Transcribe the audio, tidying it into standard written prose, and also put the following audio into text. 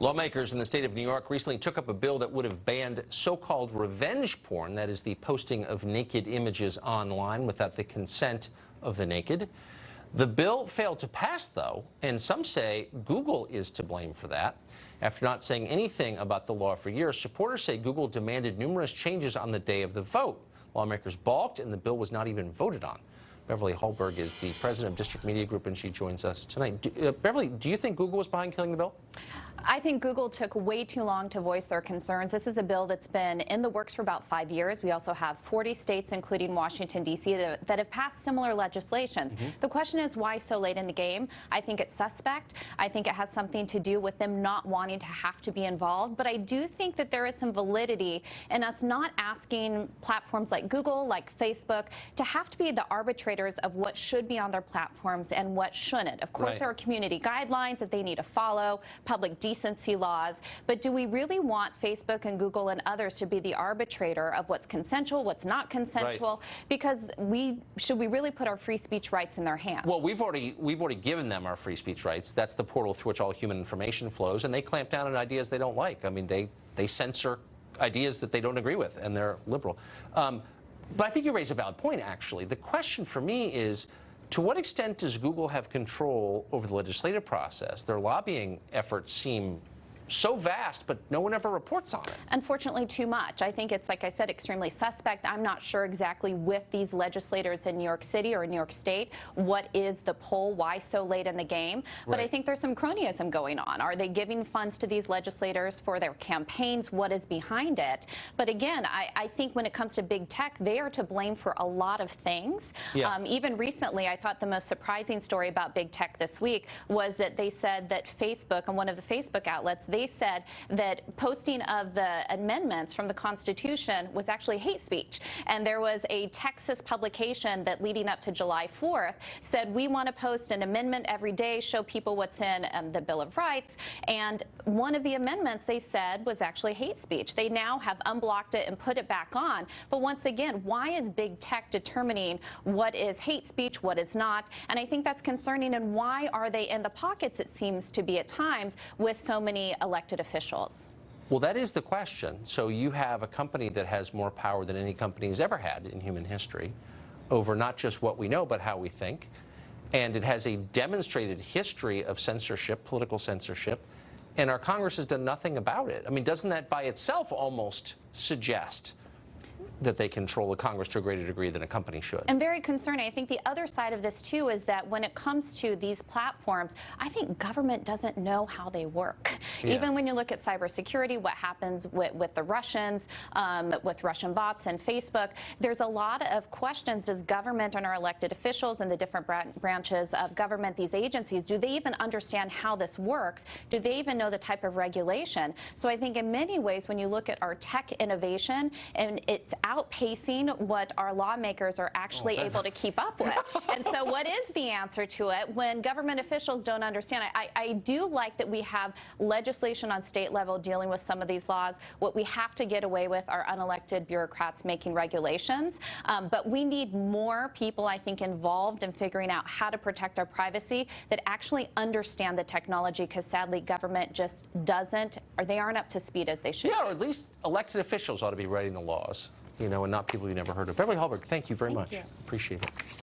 Lawmakers in the state of New York recently took up a bill that would have banned so-called revenge porn, that is the posting of naked images online without the consent of the naked. The bill failed to pass, though, and some say Google is to blame for that. After not saying anything about the law for years, supporters say Google demanded numerous changes on the day of the vote. Lawmakers balked, and the bill was not even voted on. Beverly Hallberg is the president of District Media Group, and she joins us tonight. Beverly, do you think Google was behind killing the bill? I think Google took way too long to voice their concerns. This is a bill that's been in the works for about 5 years. We also have 40 states, including Washington, D.C., that have passed similar legislation. The question is, why so late in the game? I think it's suspect. I think it has something to do with them not wanting to have to be involved. But I do think that there is some validity in us not asking platforms like Google, like Facebook, to have to be the arbitrators of what should be on their platforms and what shouldn't. Of course, there are community guidelines that they need to follow, public decency laws, but do we really want Facebook and Google and others to be the arbitrator of what's consensual, what's not consensual? Because should we really put our free speech rights in their hands? Well, we've already given them our free speech rights. That's the portal through which all human information flows, and they clamp down on ideas they don't like. I mean, they censor ideas that they don't agree with, and they're liberal. But I think you raise a valid point, actually. The question for me is, to what extent does Google have control over the legislative process? Their lobbying efforts seem so vast, but no one ever reports on it. Unfortunately, too much. I think it's, like I said, extremely suspect. I'm not sure exactly with these legislators in New York City or New York State what is the pull, why so late in the game. But I think there's some cronyism going on. Are they giving funds to these legislators for their campaigns? What is behind it? But again, I think when it comes to big tech, they are to blame for a lot of things. Even recently, I thought the most surprising story about big tech this week was that they said that Facebook, on one of the Facebook outlets, they said that posting of the amendments from the Constitution was actually hate speech. And there was a Texas publication that leading up to July 4th said, we want to post an amendment every day, show people what's in the Bill of Rights. And one of the amendments they said was actually hate speech. They now have unblocked it and put it back on. But once again, why is big tech determining what is hate speech, what is not? And I think that's concerning. And why are they in the pockets, it seems to be at times, with so many elected officials? Well, that is the question. So you have a company that has more power than any company has ever had in human history over not just what we know, but how we think. And it has a demonstrated history of censorship, political censorship, and our Congress has done nothing about it. I mean, doesn't that by itself almost suggest that they control the Congress to a greater degree than a company should? And very concerning. I think the other side of this, too, is that when it comes to these platforms, I think government doesn't know how they work. Even when you look at cybersecurity, what happens with the Russians, with Russian bots and Facebook, there's a lot of questions. Does government and our elected officials and the different branches of government, these agencies, do they even understand how this works? Do they even know the type of regulation? So I think in many ways, when you look at our tech innovation, and it's outpacing what our lawmakers are actually able to keep up with. And so what is the answer to it when government officials don't understand? I do like that we have legislation on state level dealing with some of these laws. What we have to get away with are unelected bureaucrats making regulations. But we need more people, I think, involved in figuring out how to protect our privacy that actually understand the technology, because sadly government just doesn't, or they aren't up to speed as they should. Yeah, or at least elected officials ought to be writing the laws, you know, and not people you never heard of. Beverly Hallberg, thank you very much. Appreciate it.